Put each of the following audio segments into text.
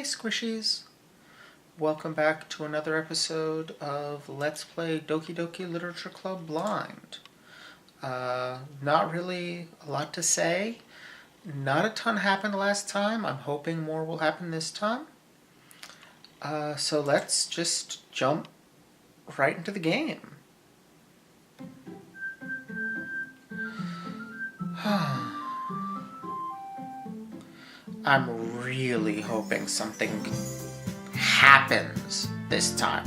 Hey squishies! Welcome back to another episode of Let's Play Doki-Doki Literature Club Blind. Not really a lot to say. Not a ton happened last time. I'm hoping more will happen this time. So let's just jump right into the game. I'm really hoping something happens this time.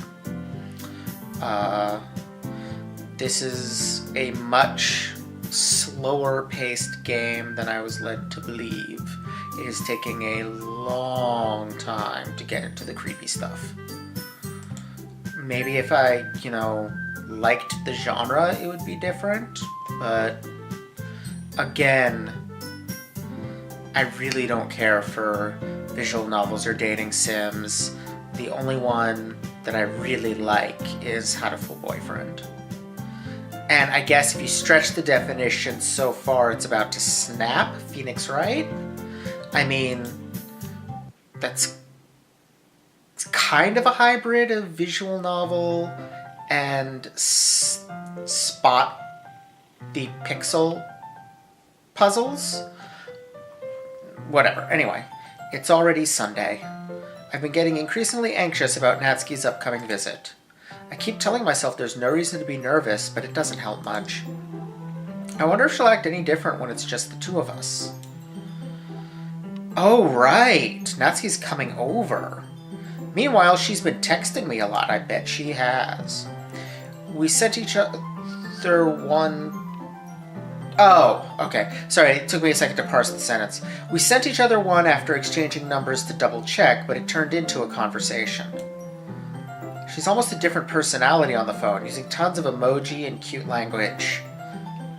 This is a much slower paced game than I was led to believe. It is taking a long time to get into the creepy stuff. Maybe if I, liked the genre, it would be different, but again, I really don't care for visual novels or dating sims. The only one that I really like is How to Fool Boyfriend. And I guess if you stretch the definition so far, it's about to snap, Phoenix Wright. I mean, it's kind of a hybrid of visual novel and spot the pixel puzzles. Whatever. Anyway, it's already Sunday. I've been getting increasingly anxious about Natsuki's upcoming visit. I keep telling myself there's no reason to be nervous, but it doesn't help much. I wonder if she'll act any different when it's just the two of us. Oh, right! Natsuki's coming over. Meanwhile, she's been texting me a lot. I bet she has. We sent each other one... Oh, okay. Sorry, it took me a second to parse the sentence. We sent each other one after exchanging numbers to double check, but it turned into a conversation. She's almost a different personality on the phone, using tons of emoji and cute language.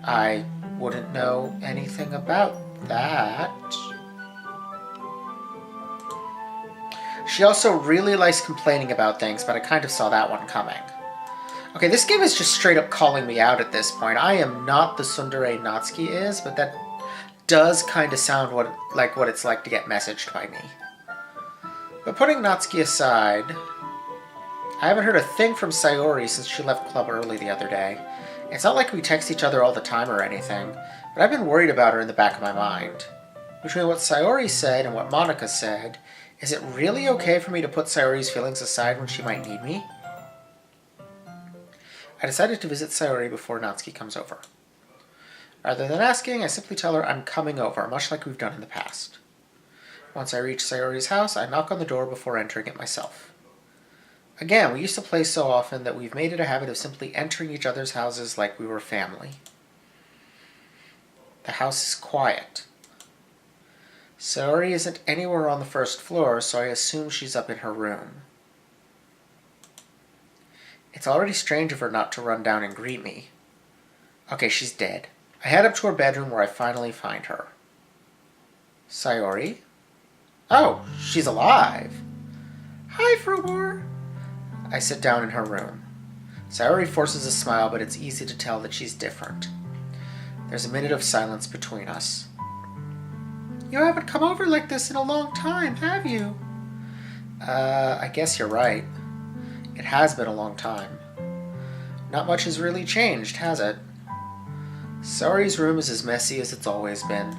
I wouldn't know anything about that. She also really likes complaining about things, but I kind of saw that one coming. Okay, this game is just straight up calling me out at this point. I am not the tsundere Natsuki is, but that does kind of sound like what it's like to get messaged by me. But putting Natsuki aside, I haven't heard a thing from Sayori since she left club early the other day. It's not like we text each other all the time or anything, but I've been worried about her in the back of my mind. Between what Sayori said and what Monica said, is it really okay for me to put Sayori's feelings aside when she might need me? I decided to visit Sayori before Natsuki comes over. Rather than asking, I simply tell her I'm coming over, much like we've done in the past. Once I reach Sayori's house, I knock on the door before entering it myself. Again, we used to play so often that we've made it a habit of simply entering each other's houses like we were family. The house is quiet. Sayori isn't anywhere on the first floor, so I assume she's up in her room. It's already strange of her not to run down and greet me. Okay, she's dead. I head up to her bedroom where I finally find her. Sayori? Oh, she's alive. Hi, Frobor. I sit down in her room. Sayori forces a smile, but it's easy to tell that she's different. There's a minute of silence between us. You haven't come over like this in a long time, have you? I guess you're right. It has been a long time. Not much has really changed, has it? Sayori's room is as messy as it's always been.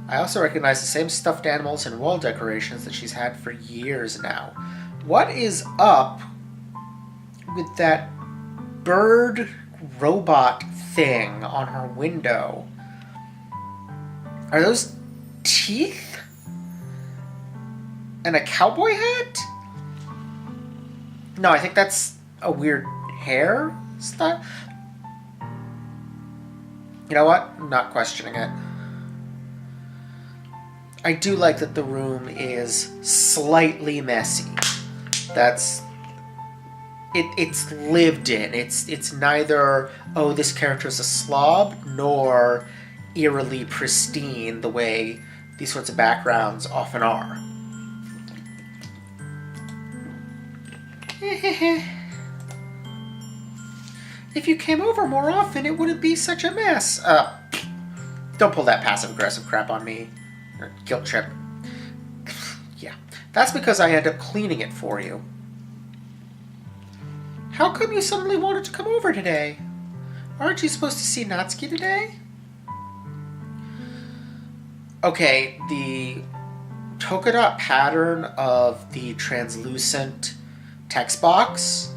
I also recognize the same stuffed animals and wall decorations that she's had for years now. What is up with that bird robot thing on her window? Are those teeth? And a cowboy hat? No, I think that's a weird hair style. You know what? I'm not questioning it. I do like that the room is slightly messy. It's lived in. It's neither, oh, this character's a slob, nor eerily pristine the way these sorts of backgrounds often are. If you came over more often, it wouldn't be such a mess. Don't pull that passive-aggressive crap on me. Or guilt trip. Yeah. That's because I end up cleaning it for you. How come you suddenly wanted to come over today? Aren't you supposed to see Natsuki today? Okay, the polka dot pattern of the translucent text box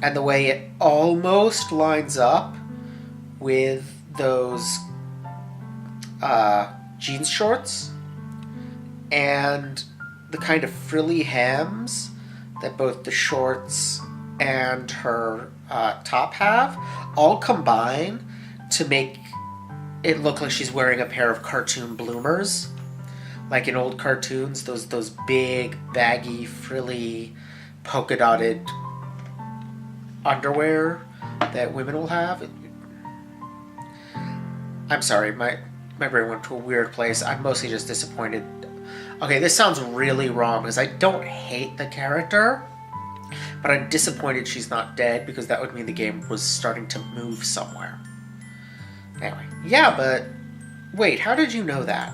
and the way it almost lines up with those jeans shorts and the kind of frilly hems that both the shorts and her top have all combine to make it look like she's wearing a pair of cartoon bloomers. Like in old cartoons, those big, baggy, frilly, polka dotted underwear that women will have. I'm sorry, my brain went to a weird place. I'm mostly just disappointed. Okay, this sounds really wrong because I don't hate the character, but I'm disappointed she's not dead because that would mean the game was starting to move somewhere. Anyway, yeah, but wait, how did you know that?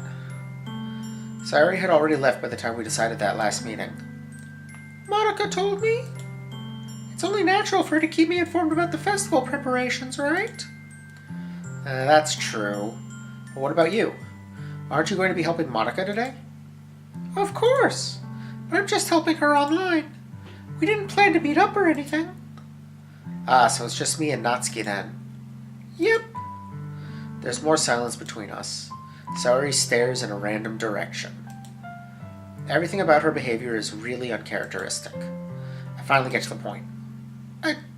Sayori had already left by the time we decided that last meeting. Monica told me. It's only natural for her to keep me informed about the festival preparations, right? That's true. But what about you? Aren't you going to be helping Monica today? Of course, but I'm just helping her online. We didn't plan to meet up or anything. So it's just me and Natsuki then. Yep. There's more silence between us. Sayori stares in a random direction. Everything about her behavior is really uncharacteristic. I finally get to the point.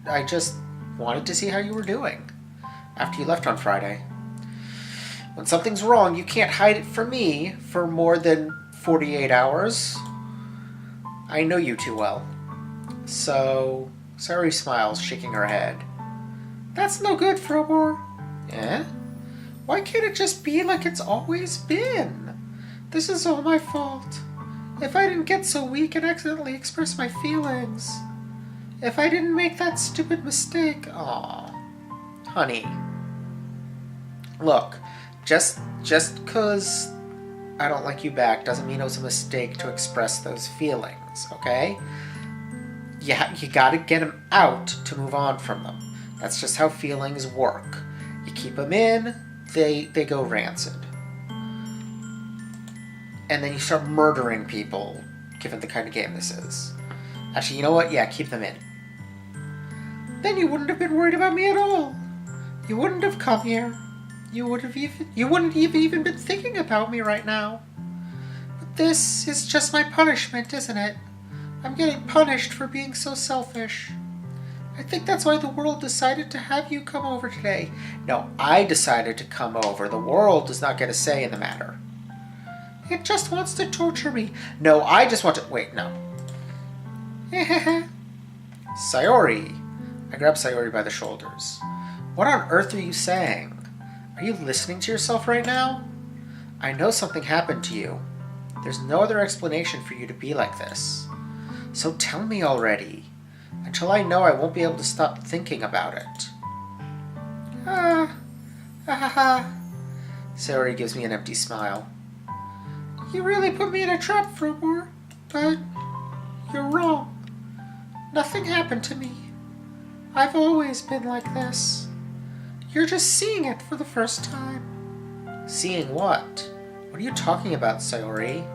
I just wanted to see how you were doing after you left on Friday. When something's wrong, you can't hide it from me for more than 48 hours. I know you too well. So, Sayori smiles, shaking her head. That's no good, Frobor. Eh? Why can't it just be like it's always been? This is all my fault. If I didn't get so weak and accidentally express my feelings. If I didn't make that stupid mistake. Aw. Honey. Look, just 'cause I don't like you back doesn't mean it was a mistake to express those feelings, okay? You gotta get them out to move on from them. That's just how feelings work. You keep them in, they go rancid. And then you start murdering people, given the kind of game this is. Actually, you know what? Yeah, keep them in. Then you wouldn't have been worried about me at all. You wouldn't have come here. You wouldn't have even been thinking about me right now. But this is just my punishment, isn't it? I'm getting punished for being so selfish. I think that's why the world decided to have you come over today. No, I decided to come over. The world does not get a say in the matter. It just wants to torture me. No, I just want to... Wait, no. Sayori. I grab Sayori by the shoulders. What on earth are you saying? Are you listening to yourself right now? I know something happened to you. There's no other explanation for you to be like this. So tell me already. Until I know, I won't be able to stop thinking about it. Sayori gives me an empty smile. You really put me in a trap, Frobor, but you're wrong. Nothing happened to me. I've always been like this. You're just seeing it for the first time. Seeing what? What are you talking about, Sayori?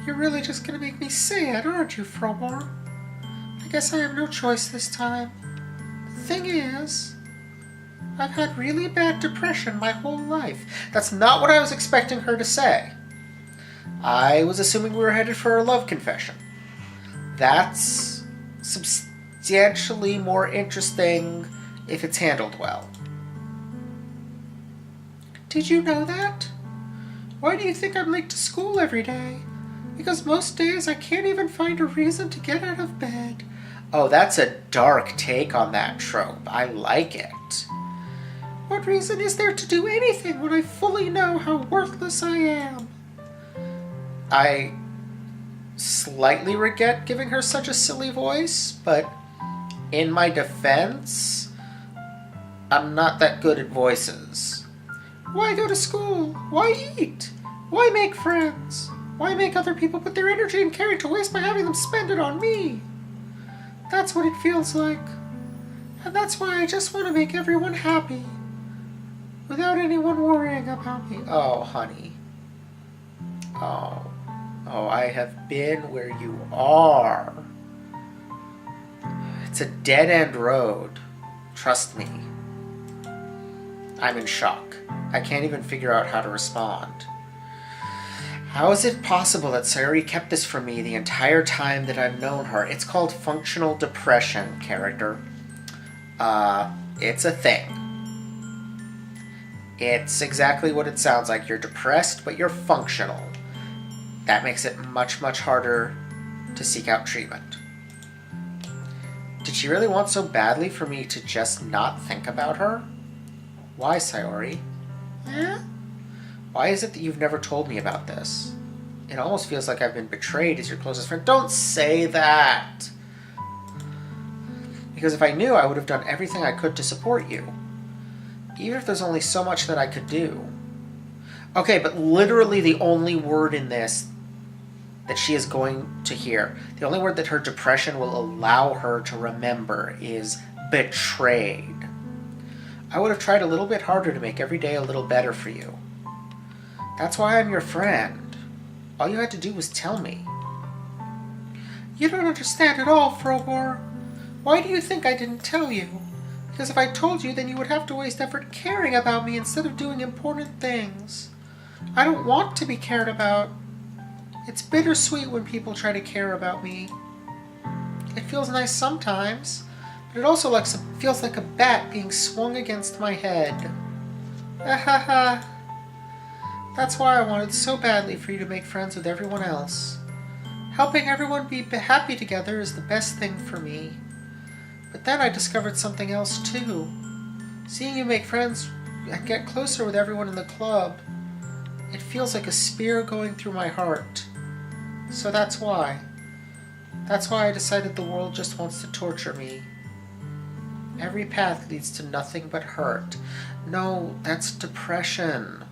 You're really just gonna make me say it, aren't you, Frobor? I guess I have no choice this time. The thing is, I've had really bad depression my whole life. That's not what I was expecting her to say. I was assuming we were headed for a love confession. That's substantially more interesting if it's handled well. Did you know that? Why do you think I'm late to school every day? Because most days I can't even find a reason to get out of bed. Oh, that's a dark take on that trope. I like it. What reason is there to do anything when I fully know how worthless I am? I slightly regret giving her such a silly voice, but in my defense, I'm not that good at voices. Why go to school? Why eat? Why make friends? Why make other people put their energy and care to waste by having them spend it on me? That's what it feels like. And that's why I just want to make everyone happy. Without anyone worrying about me. Oh, honey. Oh, I have been where you are. It's a dead-end road. Trust me. I'm in shock. I can't even figure out how to respond. How is it possible that Sayori kept this from me the entire time that I've known her? It's called functional depression, character. It's a thing. It's exactly what it sounds like. You're depressed, but you're functional. That makes it much, much harder to seek out treatment. Did she really want so badly for me to just not think about her? Why, Sayori? Eh? Why is it that you've never told me about this? It almost feels like I've been betrayed as your closest friend. Don't say that! Because if I knew, I would have done everything I could to support you. Even if there's only so much that I could do. Okay, but literally the only word in this that she is going to hear, the only word that her depression will allow her to remember is betrayed. I would have tried a little bit harder to make every day a little better for you. That's why I'm your friend. All you had to do was tell me. You don't understand at all, Frobor. Why do you think I didn't tell you? Because if I told you, then you would have to waste effort caring about me instead of doing important things. I don't want to be cared about. It's bittersweet when people try to care about me. It feels nice sometimes, but it also feels like a bat being swung against my head. Ahaha. That's why I wanted so badly for you to make friends with everyone else. Helping everyone be happy together is the best thing for me. But then I discovered something else too. Seeing you make friends and get closer with everyone in the club, it feels like a spear going through my heart. So that's why. That's why I decided the world just wants to torture me. Every path leads to nothing but hurt. No, that's depression.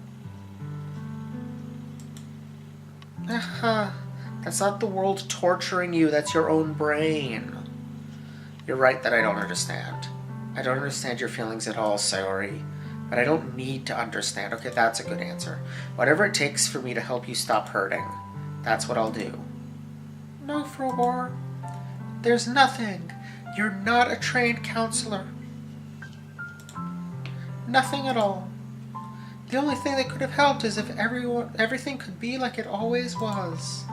That's not the world torturing you, that's your own brain. You're right that I don't understand. I don't understand your feelings at all, Sayori. But I don't need to understand. Okay, that's a good answer. Whatever it takes for me to help you stop hurting, that's what I'll do. No, Frobor. There's nothing. You're not a trained counselor. Nothing at all. The only thing that could have helped is if everything could be like it always was.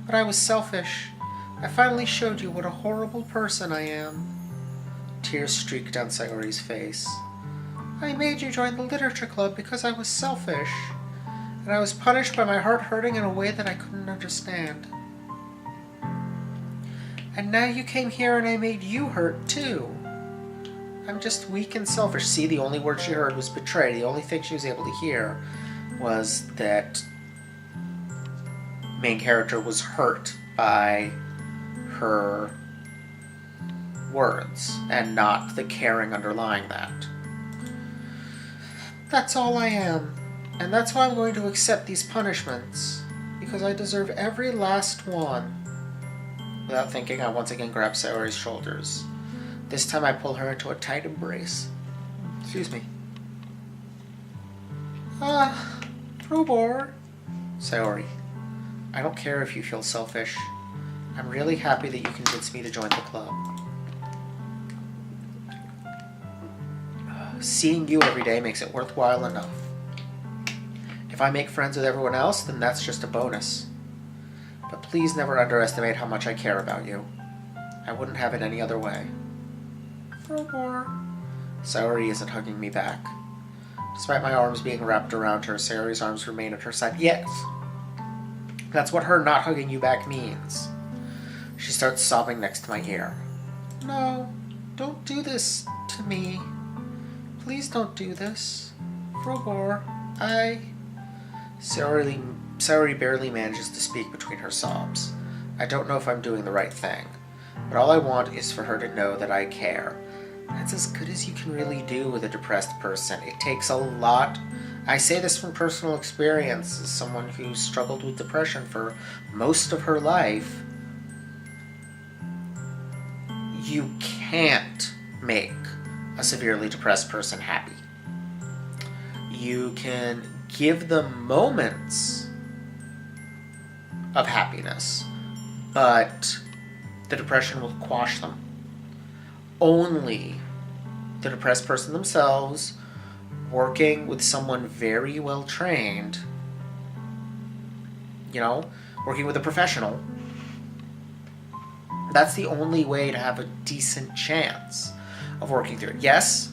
But I was selfish. I finally showed you what a horrible person I am. Tears streaked down Sayori's face. I made you join the literature club because I was selfish. And I was punished by my heart hurting in a way that I couldn't understand. And now you came here and I made you hurt too. I'm just weak and selfish. See, the only word she heard was betray. The only thing she was able to hear was that main character was hurt by her words and not the caring underlying that. That's all I am. And that's why I'm going to accept these punishments. Because I deserve every last one. Without thinking, I once again grab Sayori's shoulders. This time I pull her into a tight embrace. Excuse me. Frobor. Sayori, I don't care if you feel selfish. I'm really happy that you convinced me to join the club. Seeing you every day makes it worthwhile enough. If I make friends with everyone else, then that's just a bonus. But please never underestimate how much I care about you. I wouldn't have it any other way. Frobor. Sayori isn't hugging me back. Despite my arms being wrapped around her, Sayori's arms remain at her side. Yes! That's what her not hugging you back means. She starts sobbing next to my ear. No, don't do this to me. Please don't do this. Frobor, Sayori barely manages to speak between her sobs. I don't know if I'm doing the right thing, but all I want is for her to know that I care. That's as good as you can really do with a depressed person. It takes a lot I say this from personal experience as someone who struggled with depression for most of her life. You can't make a severely depressed person happy. You can give them moments of happiness, but the depression will quash them. Only the depressed person themselves, working with someone very well trained, working with a professional, that's the only way to have a decent chance of working through it. Yes,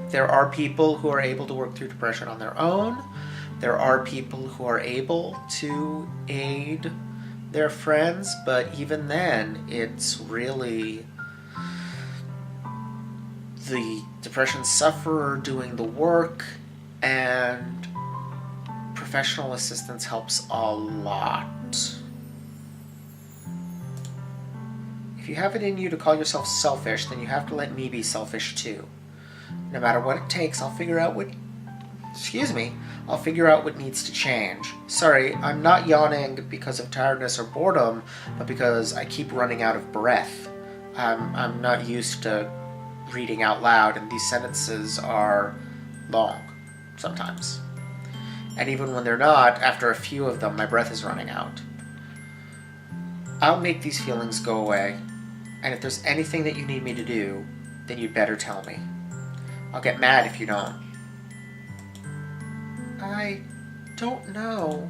there are people who are able to work through depression on their own. There are people who are able to aid their friends, but even then, it's really the depression sufferer doing the work, and professional assistance helps a lot. If you have it in you to call yourself selfish, then you have to let me be selfish too. No matter what it takes, I'll figure out what needs to change. Sorry, I'm not yawning because of tiredness or boredom, but because I keep running out of breath. I'm not used to reading out loud, and these sentences are long sometimes. And even when they're not, after a few of them, my breath is running out. I'll make these feelings go away, and if there's anything that you need me to do, then you'd better tell me. I'll get mad if you don't. I don't know.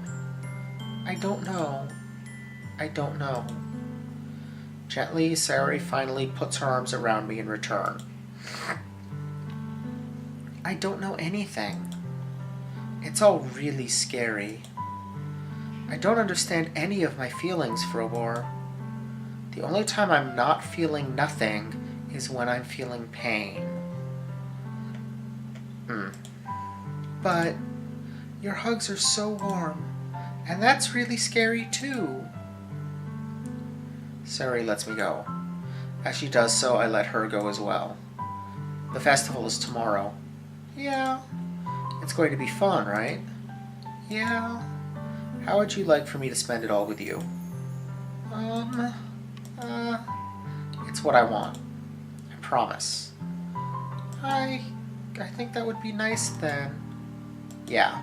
Gently, Sayori finally puts her arms around me in return. I don't know anything. It's all really scary. I don't understand any of my feelings for a war. The only time I'm not feeling nothing is when I'm feeling pain. But your hugs are so warm, and that's really scary too. Sayori lets me go. As she does so, I let her go as well. The festival is tomorrow. Yeah. It's going to be fun, right? Yeah. How would you like for me to spend it all with you? It's what I want. I promise. I think that would be nice then. Yeah.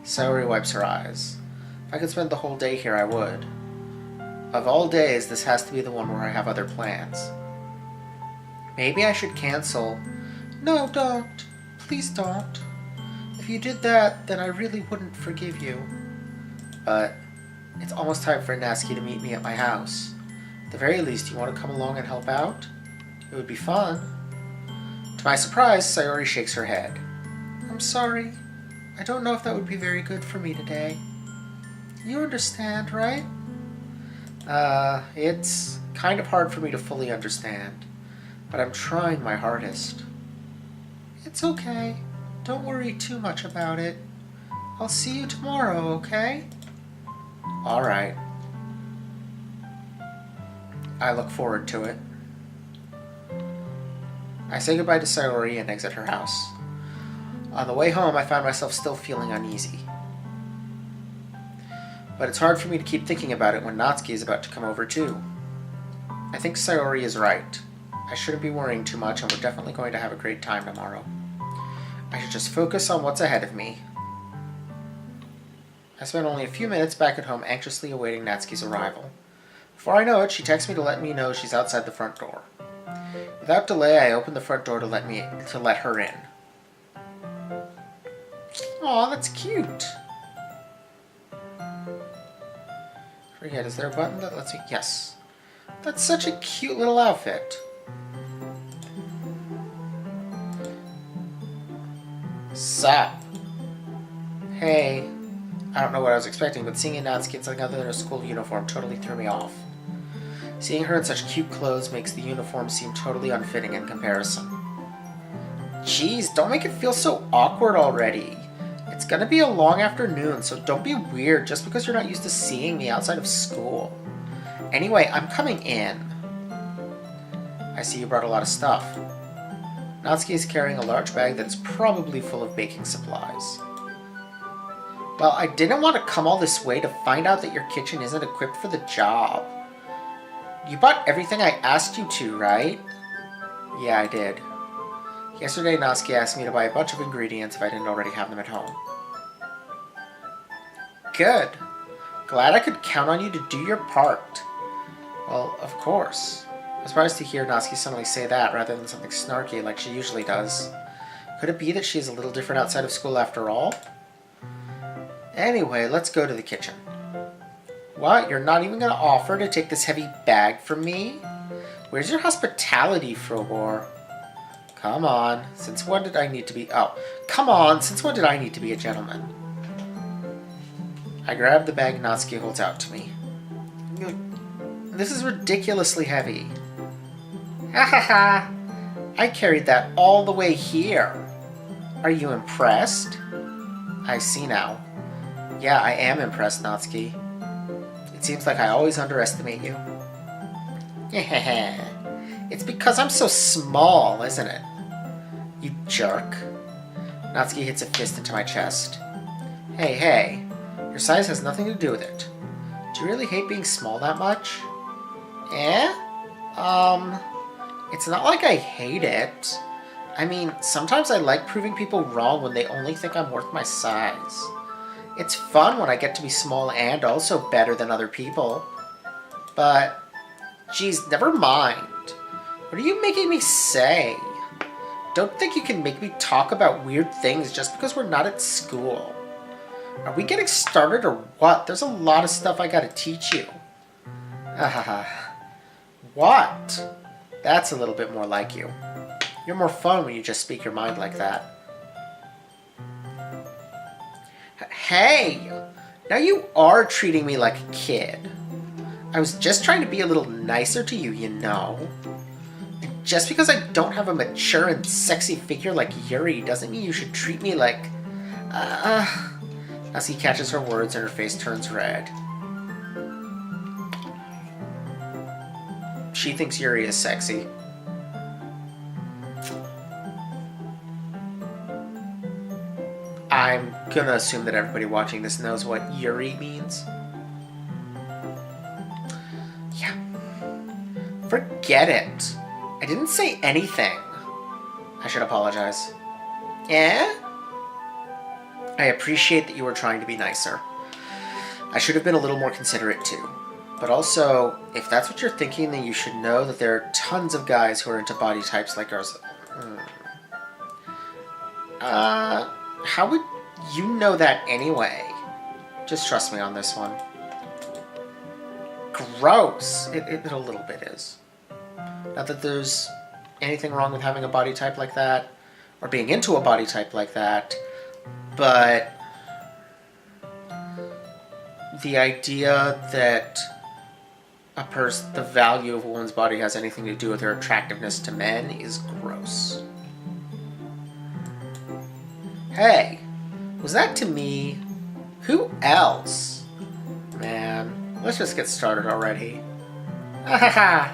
Sayori wipes her eyes. If I could spend the whole day here, I would. Of all days, this has to be the one where I have other plans. Maybe I should cancel. No, don't. Please don't. If you did that, then I really wouldn't forgive you. But it's almost time for Natsuki to meet me at my house. At the very least, you want to come along and help out? It would be fun. To my surprise, Sayori shakes her head. I'm sorry. I don't know if that would be very good for me today. You understand, right? It's kind of hard for me to fully understand, but I'm trying my hardest. It's okay. Don't worry too much about it. I'll see you tomorrow, okay? All right. I look forward to it. I say goodbye to Sayori and exit her house. On the way home, I find myself still feeling uneasy. But it's hard for me to keep thinking about it when Natsuki is about to come over too. I think Sayori is right. I shouldn't be worrying too much, and we're definitely going to have a great time tomorrow. I should just focus on what's ahead of me. I spent only a few minutes back at home anxiously awaiting Natsuki's arrival. Before I know it, she texts me to let me know she's outside the front door. Without delay, I open the front door to let her in. Aw, that's cute. Forget, is there a button that lets me... Yes. That's such a cute little outfit. Sup? Hey. I don't know what I was expecting, but seeing Natsuki in something other than a school uniform totally threw me off. Seeing her in such cute clothes makes the uniform seem totally unfitting in comparison. Jeez, don't make it feel so awkward already. It's gonna be a long afternoon, so don't be weird just because you're not used to seeing me outside of school. Anyway, I'm coming in. I see you brought a lot of stuff. Natsuki is carrying a large bag that is probably full of baking supplies. Well, I didn't want to come all this way to find out that your kitchen isn't equipped for the job. You bought everything I asked you to, right? Yeah, I did. Yesterday, Natsuki asked me to buy a bunch of ingredients if I didn't already have them at home. Good. Glad I could count on you to do your part. Well, of course. I was surprised to hear Natsuki suddenly say that rather than something snarky like she usually does. Could it be that she's a little different outside of school after all? Anyway, let's go to the kitchen. What? You're not even going to offer to take this heavy bag from me? Where's your hospitality, Frobor? Come on. Since when did I need to be... Oh, come on. Since when did I need to be a gentleman? I grab the bag Natsuki holds out to me. This is ridiculously heavy. Ha ha ha! I carried that all the way here. Are you impressed? I see now. Yeah, I am impressed, Natsuki. It seems like I always underestimate you. It's because I'm so small, isn't it? You jerk. Natsuki hits a fist into my chest. Hey, your size has nothing to do with it. Do you really hate being small that much? It's not like I hate it. I mean, sometimes I like proving people wrong when they only think I'm worth my size. It's fun when I get to be small and also better than other people. But, geez, never mind. What are you making me say? Don't think you can make me talk about weird things just because we're not at school. Are we getting started or what? There's a lot of stuff I gotta teach you. What? That's a little bit more like you. You're more fun when you just speak your mind like that. Hey! Now you are treating me like a kid. I was just trying to be a little nicer to you, you know. And just because I don't have a mature and sexy figure like Yuri doesn't mean you should treat me like... Natsuki catches her words and her face turns red. She thinks Yuri is sexy. I'm gonna assume that everybody watching this knows what Yuri means. Yeah. Forget it. I didn't say anything. I should apologize. Yeah? I appreciate that you were trying to be nicer. I should have been a little more considerate too. But also, if that's what you're thinking, then you should know that there are tons of guys who are into body types like ours. How would you know that anyway? Just trust me on this one. Gross! It a little bit is. Not that there's anything wrong with having a body type like that, or being into a body type like that, but the idea that the value of a woman's body has anything to do with her attractiveness to men is gross. Hey, was that to me? Who else? Man, let's just get started already. Ahaha!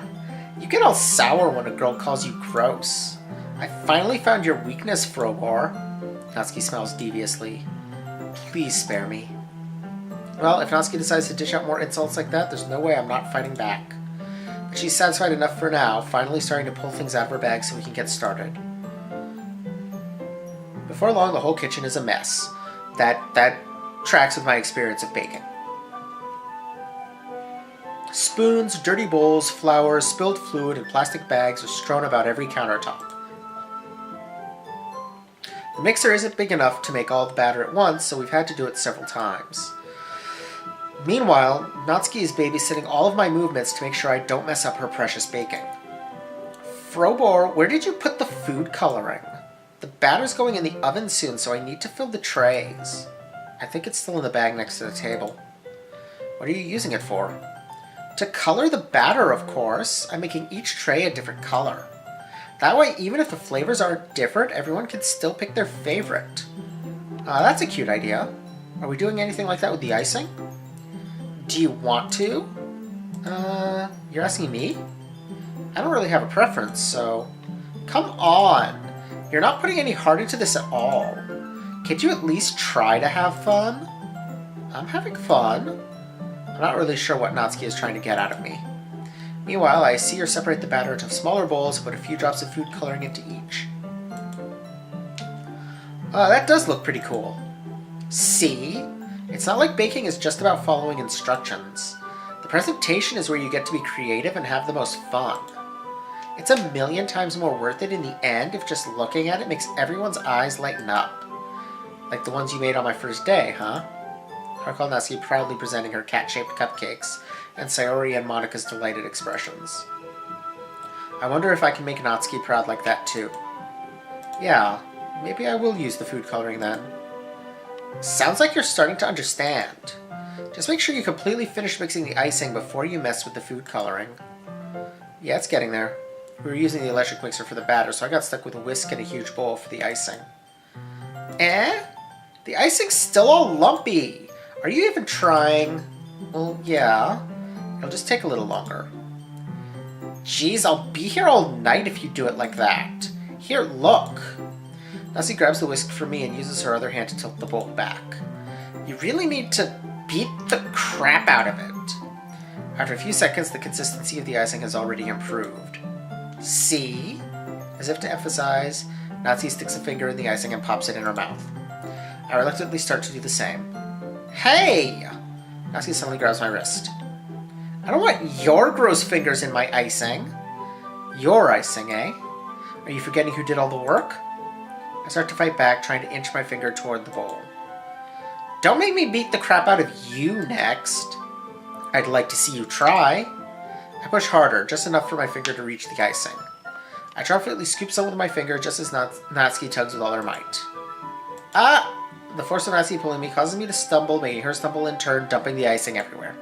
You get all sour when a girl calls you gross. I finally found your weakness, Frobor. Natsuki smiles deviously. Please spare me. Well, if Natsuki decides to dish out more insults like that, there's no way I'm not fighting back. But she's satisfied enough for now, finally starting to pull things out of her bag so we can get started. Before long, the whole kitchen is a mess. That tracks with my experience of baking. Spoons, dirty bowls, flour, spilled fluid, and plastic bags are strewn about every countertop. The mixer isn't big enough to make all the batter at once, so we've had to do it several times. Meanwhile, Natsuki is babysitting all of my movements to make sure I don't mess up her precious baking. Frobor, where did you put the food coloring? The batter's going in the oven soon, so I need to fill the trays. I think it's still in the bag next to the table. What are you using it for? To color the batter, of course. I'm making each tray a different color. That way, even if the flavors aren't different, everyone can still pick their favorite. That's a cute idea. Are we doing anything like that with the icing? Do you want to? You're asking me? I don't really have a preference, so... Come on! You're not putting any heart into this at all. Can't you at least try to have fun? I'm having fun. I'm not really sure what Natsuki is trying to get out of me. Meanwhile, I see her separate the batter into smaller bowls and put a few drops of food coloring into each. That does look pretty cool. See? It's not like baking is just about following instructions. The presentation is where you get to be creative and have the most fun. It's a million times more worth it in the end if just looking at it makes everyone's eyes lighten up. Like the ones you made on my first day, huh? I recall Natsuki proudly presenting her cat-shaped cupcakes, and Sayori and Monika's delighted expressions. I wonder if I can make Natsuki proud like that too. Yeah, maybe I will use the food coloring then. Sounds like you're starting to understand. Just make sure you completely finish mixing the icing before you mess with the food coloring. Yeah, it's getting there. We were using the electric mixer for the batter, so I got stuck with a whisk and a huge bowl for the icing. The icing's still all lumpy! Are you even trying? Well, yeah. It'll just take a little longer. Jeez, I'll be here all night if you do it like that. Here, look! Natsuki grabs the whisk for me and uses her other hand to tilt the bowl back. You really need to beat the crap out of it. After a few seconds, the consistency of the icing has already improved. See? As if to emphasize, Natsuki sticks a finger in the icing and pops it in her mouth. I reluctantly start to do the same. Hey! Natsuki suddenly grabs my wrist. I don't want your gross fingers in my icing. Your icing, eh? Are you forgetting who did all the work? I start to fight back, trying to inch my finger toward the bowl. Don't make me beat the crap out of you next. I'd like to see you try. I push harder, just enough for my finger to reach the icing. I triumphantly scoop some with my finger just as Natsuki tugs with all her might. The force of Natsuki pulling me causes me to stumble, making her stumble in turn, dumping the icing everywhere.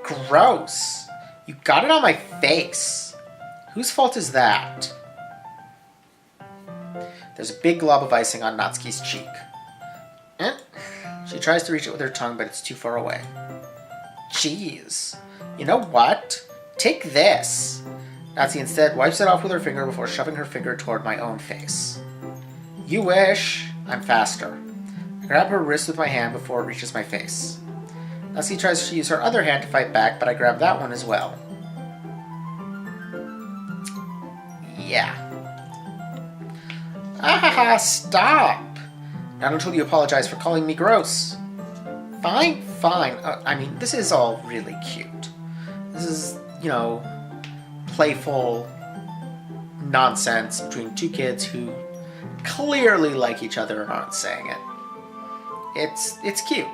Gross! You got it on my face! Whose fault is that? There's a big glob of icing on Natsuki's cheek. She tries to reach it with her tongue, but it's too far away. Jeez. You know what? Take this! Natsuki instead wipes it off with her finger before shoving her finger toward my own face. You wish. I'm faster. I grab her wrist with my hand before it reaches my face. Natsuki tries to use her other hand to fight back, but I grab that one as well. Yeah. Ah, stop! Not until you apologize for calling me gross. Fine. I mean, this is all really cute. This is, playful nonsense between two kids who clearly like each other and aren't saying it. It's cute.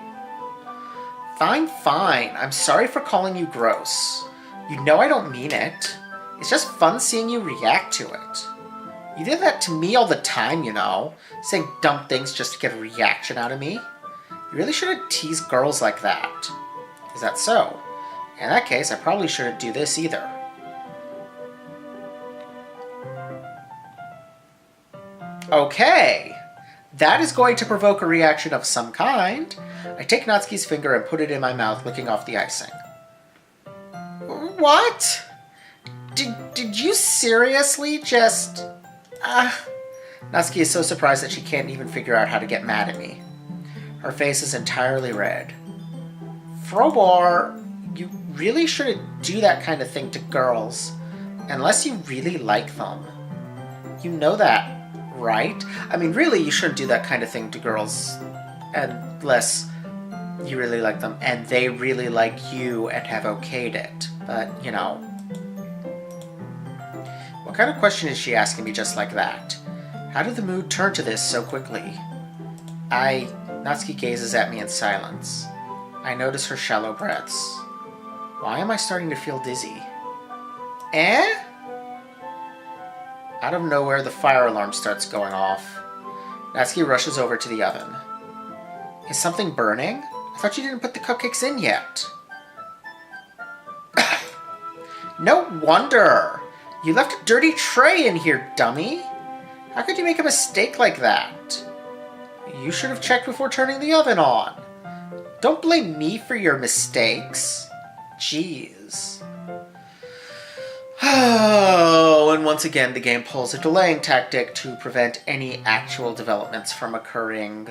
Fine. I'm sorry for calling you gross. You know I don't mean it. It's just fun seeing you react to it. You did that to me all the time, saying dumb things just to get a reaction out of me. You really shouldn't tease girls like that. Is that so? In that case, I probably shouldn't do this either. Okay. That is going to provoke a reaction of some kind. I take Natsuki's finger and put it in my mouth, licking off the icing. What? Did you seriously just... Natsuki is so surprised that she can't even figure out how to get mad at me. Her face is entirely red. Frobor, you really shouldn't do that kind of thing to girls, unless you really like them. You know that, right? I mean, really, you shouldn't do that kind of thing to girls, unless you really like them, and they really like you and have okayed it. But, What kind of question is she asking me just like that? How did the mood turn to this so quickly? Natsuki gazes at me in silence. I notice her shallow breaths. Why am I starting to feel dizzy? Out of nowhere, the fire alarm starts going off. Natsuki rushes over to the oven. Is something burning? I thought you didn't put the cupcakes in yet. No wonder! You left a dirty tray in here, dummy! How could you make a mistake like that? You should have checked before turning the oven on. Don't blame me for your mistakes. Jeez. Oh, and once again, the game pulls a delaying tactic to prevent any actual developments from occurring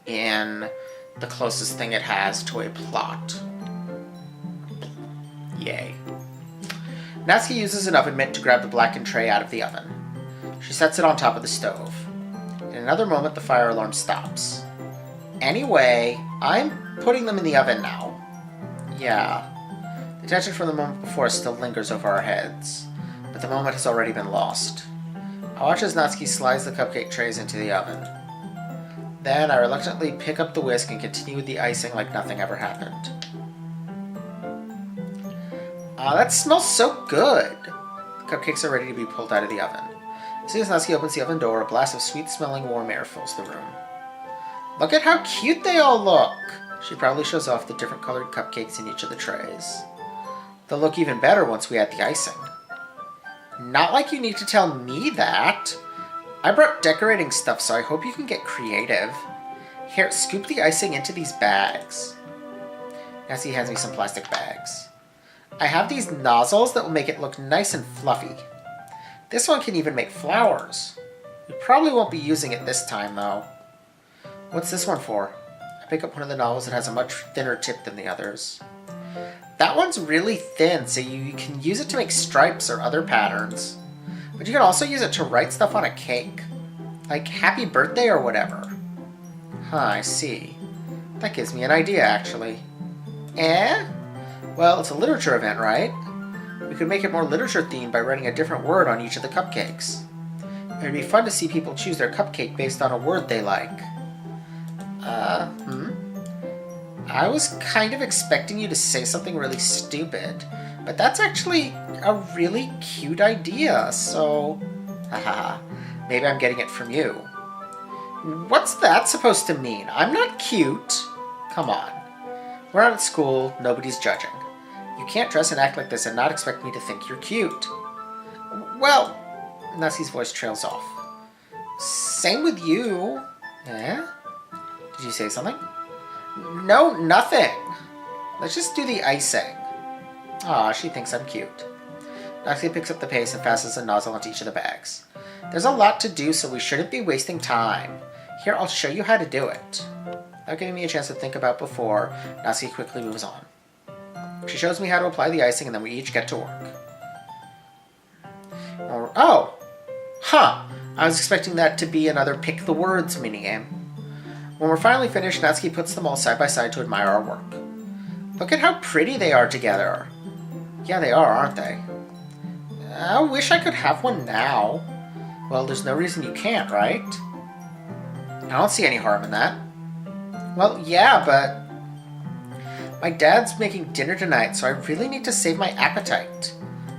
in the closest thing it has to a plot. Yay. Natsuki uses an oven mitt to grab the blackened tray out of the oven. She sets it on top of the stove. In another moment, the fire alarm stops. Anyway, I'm putting them in the oven now. Yeah. The tension from the moment before still lingers over our heads, but the moment has already been lost. I watch as Natsuki slides the cupcake trays into the oven. Then I reluctantly pick up the whisk and continue with the icing like nothing ever happened. That smells so good! The cupcakes are ready to be pulled out of the oven. As soon as Natsuki opens the oven door, a blast of sweet-smelling warm air fills the room. Look at how cute they all look! She proudly shows off the different colored cupcakes in each of the trays. They'll look even better once we add the icing. Not like you need to tell me that! I brought decorating stuff, so I hope you can get creative. Here, scoop the icing into these bags. Natsuki hands me some plastic bags. I have these nozzles that will make it look nice and fluffy. This one can even make flowers. We probably won't be using it this time, though. What's this one for? I pick up one of the nozzles that has a much thinner tip than the others. That one's really thin, so you can use it to make stripes or other patterns. But you can also use it to write stuff on a cake. Like happy birthday or whatever. Huh, I see. That gives me an idea, actually. Well, it's a literature event, right? We could make it more literature-themed by writing a different word on each of the cupcakes. It would be fun to see people choose their cupcake based on a word they like. I was kind of expecting you to say something really stupid, but that's actually a really cute idea, so... Haha, maybe I'm getting it from you. What's that supposed to mean? I'm not cute. Come on. We're not at school, nobody's judging. You can't dress and act like this and not expect me to think you're cute. Well, Natsuki's voice trails off. Same with you. Eh? Did you say something? No, nothing. Let's just do the icing. Aw, she thinks I'm cute. Natsuki picks up the paste and fastens a nozzle onto each of the bags. There's a lot to do, so we shouldn't be wasting time. Here, I'll show you how to do it. Without giving me a chance to think about before, Natsuki quickly moves on. She shows me how to apply the icing, and then we each get to work. Oh! Huh! I was expecting that to be another pick the words minigame. When we're finally finished, Natsuki puts them all side by side to admire our work. Look at how pretty they are together. Yeah, they are, aren't they? I wish I could have one now. Well, there's no reason you can't, right? I don't see any harm in that. Well, yeah, but... my dad's making dinner tonight, so I really need to save my appetite.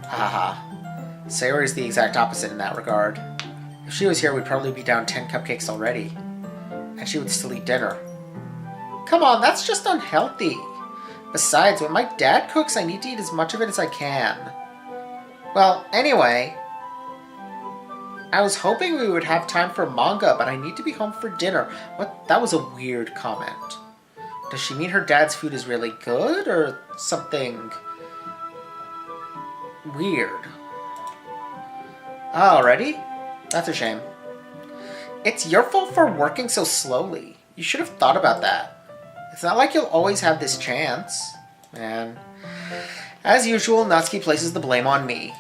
Haha. Sayori's the exact opposite in that regard. If she was here, we'd probably be down 10 cupcakes already. And she would still eat dinner. Come on, that's just unhealthy. Besides, when my dad cooks, I need to eat as much of it as I can. Well, anyway... I was hoping we would have time for manga, but I need to be home for dinner. What? That was a weird comment. Does she mean her dad's food is really good, or something weird? Already? That's a shame. It's your fault for working so slowly. You should have thought about that. It's not like you'll always have this chance. Man. As usual, Natsuki places the blame on me.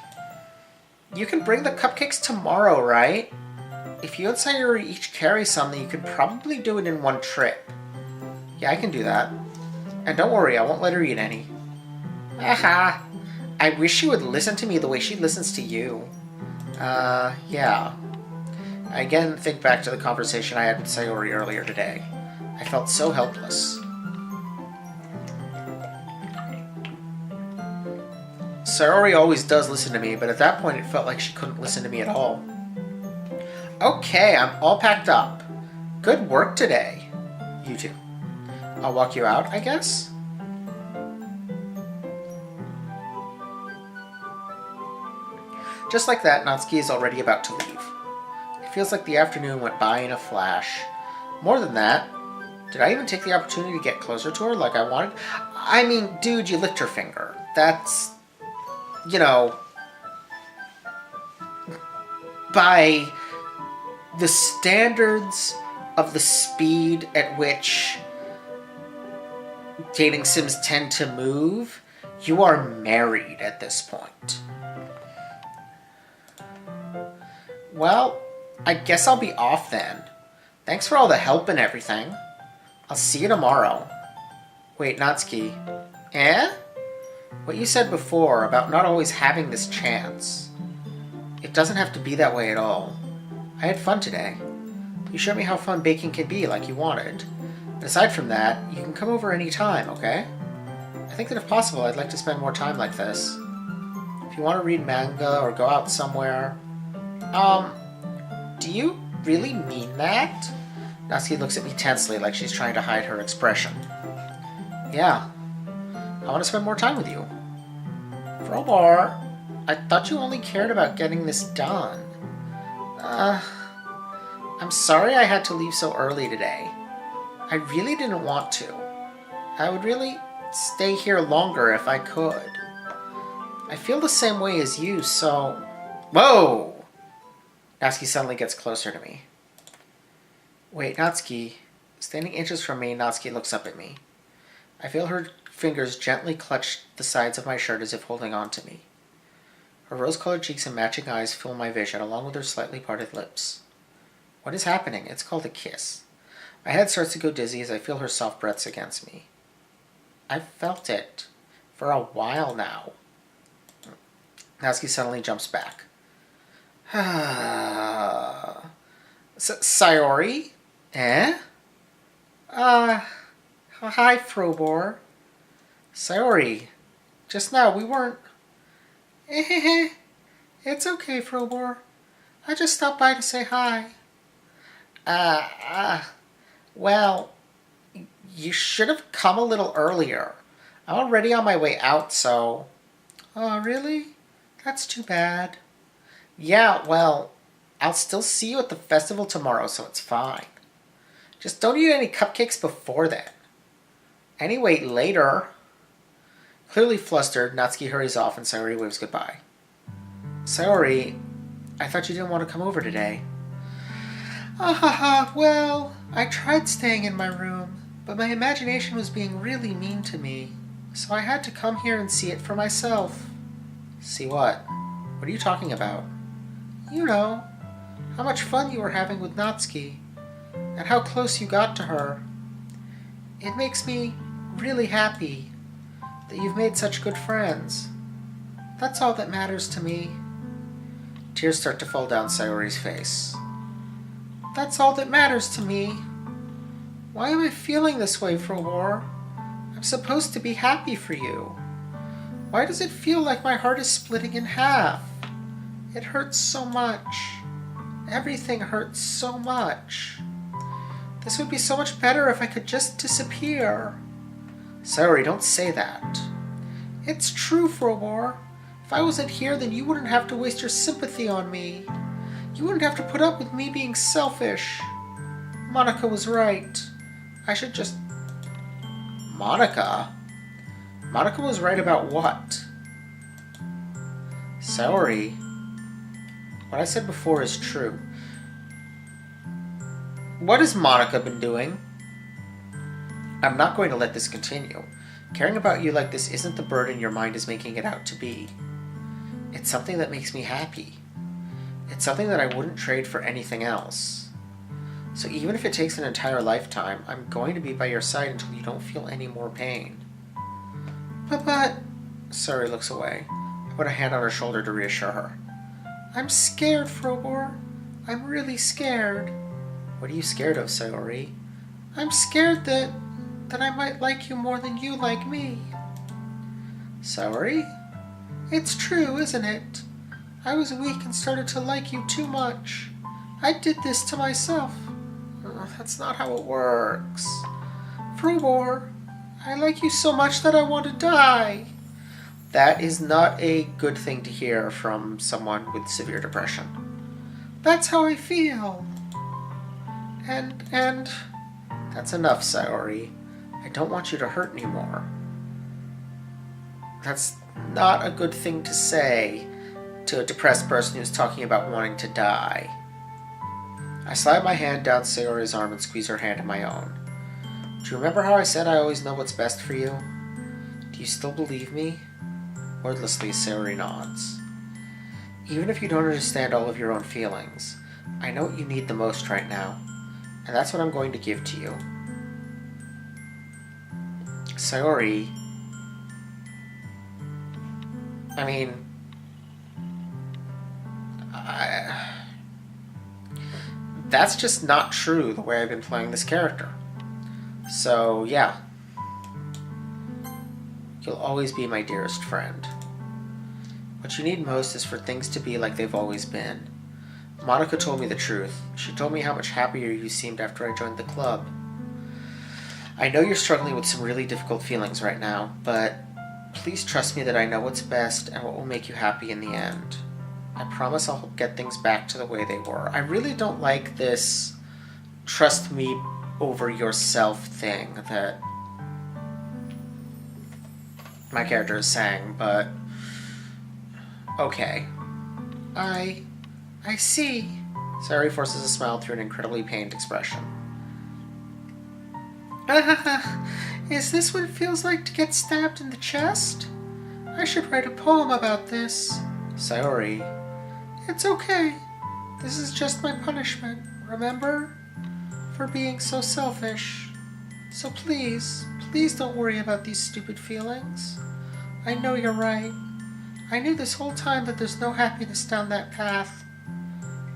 You can bring the cupcakes tomorrow, right? If you and Sayori each carry some, then you could probably do it in one trip. Yeah, I can do that. And don't worry, I won't let her eat any. Aha! I wish she would listen to me the way she listens to you. Yeah. I again think back to the conversation I had with Sayori earlier today. I felt so helpless. Sayori always does listen to me, but at that point it felt like she couldn't listen to me at all. Okay, I'm all packed up. Good work today. You too. I'll walk you out, I guess? Just like that, Natsuki is already about to leave. It feels like the afternoon went by in a flash. More than that, did I even take the opportunity to get closer to her like I wanted? I mean, dude, you licked her finger. That's... you know, by the standards of the speed at which dating sims tend to move, you are married at this point. Well, I guess I'll be off then. Thanks for all the help and everything. I'll see you tomorrow. Wait, Natsuki. Eh? What you said before about not always having this chance. It doesn't have to be that way at all. I had fun today. You showed me how fun baking can be like you wanted. And aside from that, you can come over any time, okay? I think that if possible, I'd like to spend more time like this. If you want to read manga or go out somewhere... do you really mean that? Natsuki looks at me tensely like she's trying to hide her expression. Yeah. I want to spend more time with you. Frobor, I thought you only cared about getting this done. I'm sorry I had to leave so early today. I really didn't want to. I would really stay here longer if I could. I feel the same way as you, so... Whoa! Natsuki suddenly gets closer to me. Wait, Natsuki. Standing inches from me, Natsuki looks up at me. I feel her fingers gently clutch the sides of my shirt as if holding on to me. Her rose-colored cheeks and matching eyes fill my vision, along with her slightly parted lips. What is happening? It's called a kiss. My head starts to go dizzy as I feel her soft breaths against me. I've felt it for a while now. Natsuki suddenly jumps back. Sayori? Eh? Hi, Frobor. Sayori, just now we weren't... It's okay, Frobor. I just stopped by to say hi. Well, you should have come a little earlier. I'm already on my way out, so... Oh, really? That's too bad. Yeah, well, I'll still see you at the festival tomorrow, so it's fine. Just don't eat any cupcakes before then. Anyway, later. Clearly flustered, Natsuki hurries off and Sayori waves goodbye. Sayori, I thought you didn't want to come over today. Well, I tried staying in my room, but my imagination was being really mean to me, so I had to come here and see it for myself. See what? What are you talking about? You know, how much fun you were having with Natsuki, and how close you got to her. It makes me really happy that you've made such good friends. That's all that matters to me. Tears start to fall down Sayori's face. That's all that matters to me. Why am I feeling this way, Frobor? I'm supposed to be happy for you. Why does it feel like my heart is splitting in half? It hurts so much. Everything hurts so much. This would be so much better if I could just disappear. Sayori, don't say that. It's true, Frobor. If I wasn't here, then you wouldn't have to waste your sympathy on me. You wouldn't have to put up with me being selfish. Monica was right. I should just... Monica? Monica was right about what? Sayori, what I said before is true. What has Monica been doing? I'm not going to let this continue. Caring about you like this isn't the burden your mind is making it out to be. It's something that makes me happy. It's something that I wouldn't trade for anything else. So even if it takes an entire lifetime, I'm going to be by your side until you don't feel any more pain. But... Sayori looks away. I put a hand on her shoulder to reassure her. I'm scared, Frobor. I'm really scared. What are you scared of, Sayori? I'm scared that I might like you more than you like me. Sayori? It's true, isn't it? I was weak and started to like you too much. I did this to myself. That's not how it works. Frobor, I like you so much that I want to die. That is not a good thing to hear from someone with severe depression. That's how I feel. And... That's enough, Sayori. I don't want you to hurt anymore. That's not a good thing to say to a depressed person who's talking about wanting to die. I slide my hand down Sayori's arm and squeeze her hand in my own. Do you remember how I said I always know what's best for you? Do you still believe me? Wordlessly, Sayori nods. Even if you don't understand all of your own feelings, I know what you need the most right now, and that's what I'm going to give to you. Sayori... that's just not true the way I've been playing this character. So, yeah. You'll always be my dearest friend. What you need most is for things to be like they've always been. Monica told me the truth. She told me how much happier you seemed after I joined the club. I know you're struggling with some really difficult feelings right now, but please trust me that I know what's best and what will make you happy in the end. I promise I'll get things back to the way they were. I really don't like this trust me over yourself thing that my character is saying, but okay. I see. Sayori forces a smile through an incredibly pained expression. Is this what it feels like to get stabbed in the chest? I should write a poem about this. Sayori. It's okay. This is just my punishment, remember? For being so selfish. So please don't worry about these stupid feelings. I know you're right. I knew this whole time that there's no happiness down that path.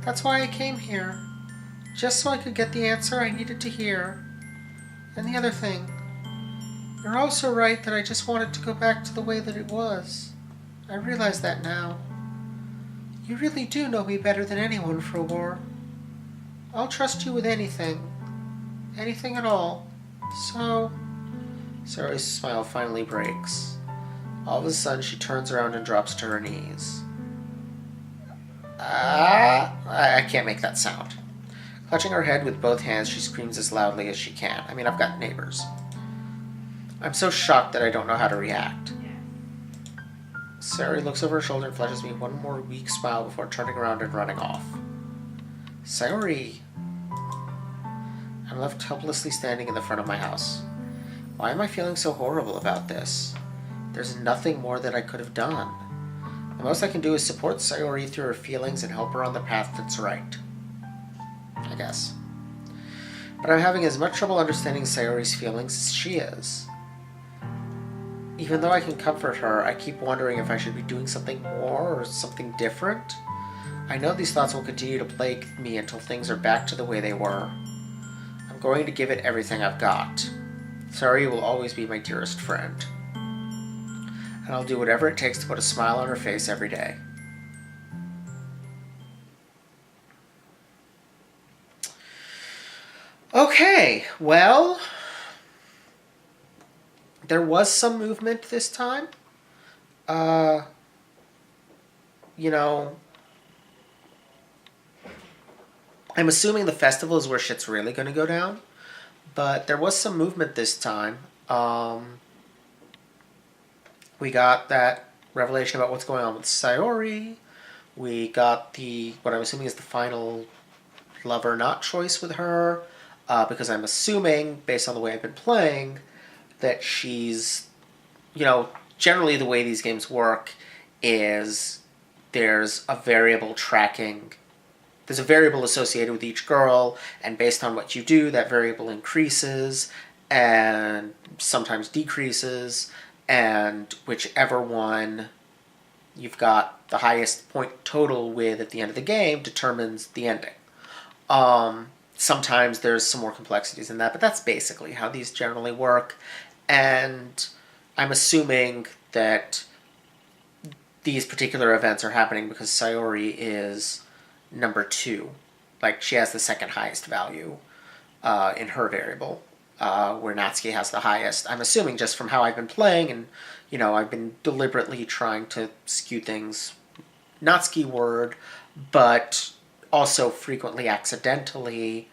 That's why I came here. Just so I could get the answer I needed to hear. And the other thing, you're also right that I just wanted to go back to the way that it was. I realize that now. You really do know me better than anyone, Frobor. I'll trust you with anything. Anything at all. So... Sayori's smile finally breaks. All of a sudden, she turns around and drops to her knees. I can't make that sound. Clutching her head with both hands, she screams as loudly as she can. I mean, I've got neighbors. I'm so shocked that I don't know how to react. Sayori looks over her shoulder and flashes me one more weak smile before turning around and running off. Sayori... I'm left helplessly standing in the front of my house. Why am I feeling so horrible about this? There's nothing more that I could have done. The most I can do is support Sayori through her feelings and help her on the path that's right. I guess. But I'm having as much trouble understanding Sayori's feelings as she is. Even though I can comfort her, I keep wondering if I should be doing something more or something different. I know these thoughts will continue to plague me until things are back to the way they were. I'm going to give it everything I've got. Sayori will always be my dearest friend. And I'll do whatever it takes to put a smile on her face every day. Okay, well... There was some movement this time. You know... I'm assuming the festival is where shit's really going to go down. But there was some movement this time. We got that revelation about what's going on with Sayori. We got what I'm assuming is the final love or not choice with her. Because I'm assuming, based on the way I've been playing, that she's, generally the way these games work is there's a variable associated with each girl, and based on what you do, that variable increases and sometimes decreases, and whichever one you've got the highest point total with at the end of the game determines the ending. Sometimes there's some more complexities in that, but that's basically how these generally work. And I'm assuming that these particular events are happening because Sayori is number 2. Like, she has the second highest value in her variable, where Natsuki has the highest. I'm assuming just from how I've been playing, and, I've been deliberately trying to skew things Natsuki-ward, but also frequently accidentally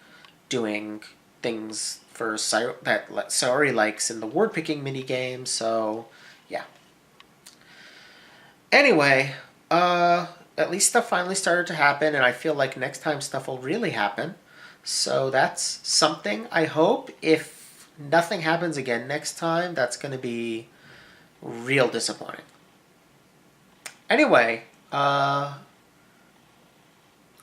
doing things that Sayori likes in the word-picking minigame, so, yeah. Anyway, at least stuff finally started to happen, and I feel like next time stuff will really happen. So that's something. I hope if nothing happens again next time, that's going to be real disappointing. Anyway, gonna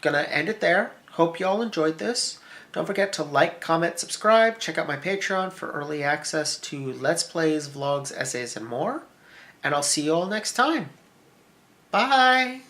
end it there. Hope you all enjoyed this. Don't forget to like, comment, subscribe. Check out my Patreon for early access to Let's Plays, vlogs, essays, and more. And I'll see you all next time. Bye!